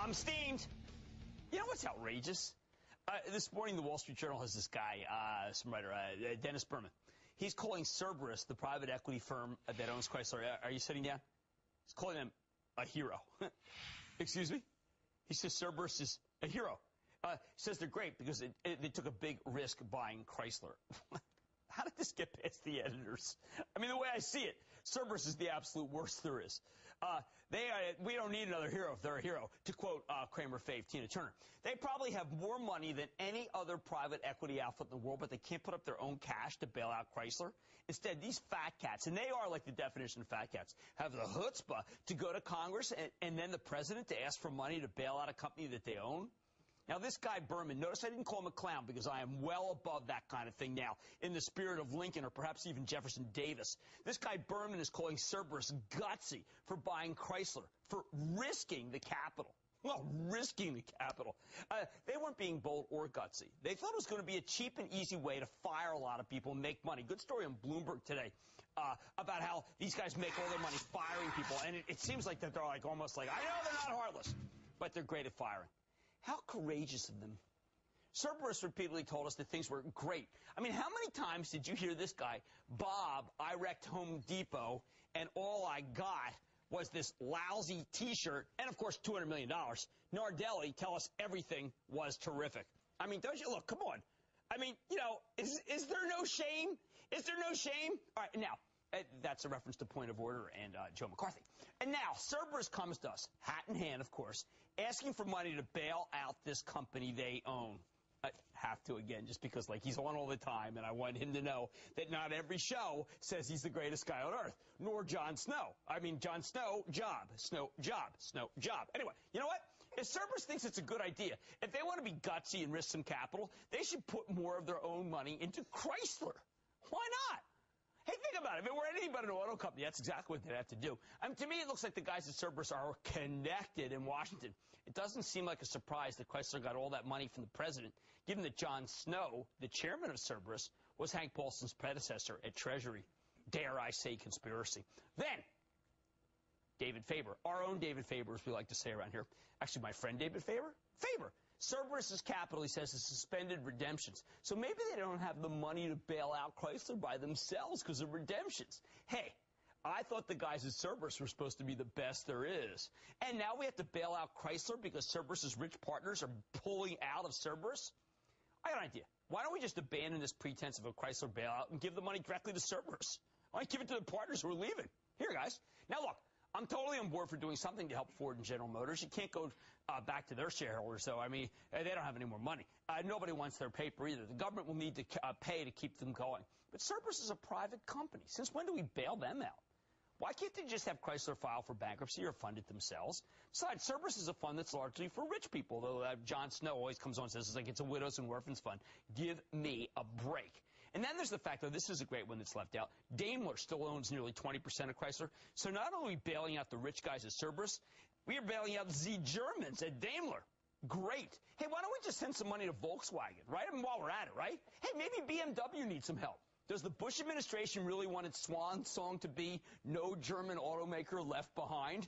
I'm steamed. You know what's outrageous? This morning, the Wall Street Journal has this guy, some writer, Dennis Berman. He's calling Cerberus, the private equity firm that owns Chrysler. Are you sitting down? He's calling them a hero. Excuse me? He says Cerberus is a hero. He says they're great because they took a big risk buying Chrysler. How did this get past the editors? I mean, the way I see it, Cerberus is the absolute worst there is. We don't need another hero if they're a hero, to quote Kramer fave Tina Turner. They probably have more money than any other private equity outfit in the world, but they can't put up their own cash to bail out Chrysler. Instead, these fat cats, and they are like the definition of fat cats, have the chutzpah to go to Congress and then the president to ask for money to bail out a company that they own. Now, this guy, Berman, notice I didn't call him a clown because I am well above that kind of thing now, in the spirit of Lincoln or perhaps even Jefferson Davis. This guy, Berman, is calling Cerberus gutsy for buying Chrysler, for risking the capital. Well, risking the capital. They weren't being bold or gutsy. They thought it was going to be a cheap and easy way to fire a lot of people and make money. Good story on Bloomberg today about how these guys make all their money firing people. And it seems like that they're like almost like, I know they're not heartless, but they're great at firing. How courageous of them. Cerberus repeatedly told us that things were great. I mean, how many times did you hear this guy, Bob, I wrecked Home Depot, and all I got was this lousy T-shirt and, of course, $200 million. Nardelli tell us everything was terrific. I mean, don't you? Look, come on. I mean, you know, is there no shame? Is there no shame? All right, now, that's a reference to Point of Order and Joe McCarthy. And now, Cerberus comes to us, hat in hand, of course, asking for money to bail out this company they own. I have to, again, just because, like, he's on all the time, and I want him to know that not every show says he's the greatest guy on earth, nor Jon Snow. I mean, Jon Snow, job. Snow, job. Snow, job. Anyway, you know what? If Cerberus thinks it's a good idea, if they want to be gutsy and risk some capital, they should put more of their own money into Chrysler. Why not? Hey, think about it. If it were anything but an auto company, that's exactly what they'd have to do. I mean, to me, it looks like the guys at Cerberus are connected in Washington. It doesn't seem like a surprise that Chrysler got all that money from the president, given that Jon Snow, the chairman of Cerberus, was Hank Paulson's predecessor at Treasury. Dare I say conspiracy. Then, David Faber, our own David Faber, as we like to say around here. Actually, my friend David Faber. Cerberus's capital, he says, has suspended redemptions. So maybe they don't have the money to bail out Chrysler by themselves because of redemptions. Hey, I thought the guys at Cerberus were supposed to be the best there is. And now we have to bail out Chrysler because Cerberus's rich partners are pulling out of Cerberus? I got an idea. Why don't we just abandon this pretense of a Chrysler bailout and give the money directly to Cerberus? Why don't you give it to the partners who are leaving? Here, guys. Now, look. I'm totally on board for doing something to help Ford and General Motors. You can't go back to their shareholders, though. I mean, they don't have any more money. Nobody wants their paper either. The government will need to pay to keep them going. But Cerberus is a private company. Since when do we bail them out? Why can't they just have Chrysler file for bankruptcy or fund it themselves? Besides, Cerberus is a fund that's largely for rich people, though Jon Snow always comes on and says it's a widows and orphans fund. Give me a break. And then there's the fact, though, this is a great one that's left out. Daimler still owns nearly 20% of Chrysler. So not only are we bailing out the rich guys at Cerberus, we are bailing out the Germans at Daimler. Great. Hey, why don't we just send some money to Volkswagen, right? I mean, while we're at it, right? Hey, maybe BMW needs some help. Does the Bush administration really want its swan song to be no German automaker left behind?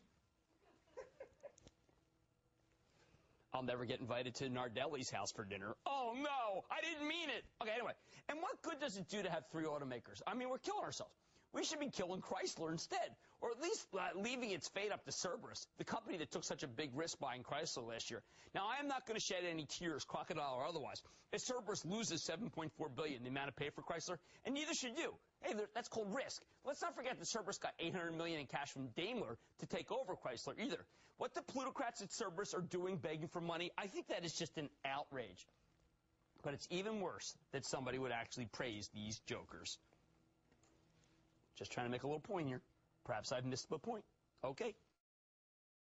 I'll never get invited to Nardelli's house for dinner. Oh, no, I didn't mean it. Okay, anyway. And what good does it do to have three automakers? I mean, we're killing ourselves. We should be killing Chrysler instead, or at least leaving its fate up to Cerberus, the company that took such a big risk buying Chrysler last year. Now, I am not going to shed any tears, crocodile or otherwise, if Cerberus loses $7.4 billion, the amount of pay for Chrysler, and neither should you. Hey, that's called risk. Let's not forget that Cerberus got $800 million in cash from Daimler to take over Chrysler either. What the plutocrats at Cerberus are doing begging for money, I think that is just an outrage. But it's even worse that somebody would actually praise these jokers. Just trying to make a little point here. Perhaps I've missed the point. Okay.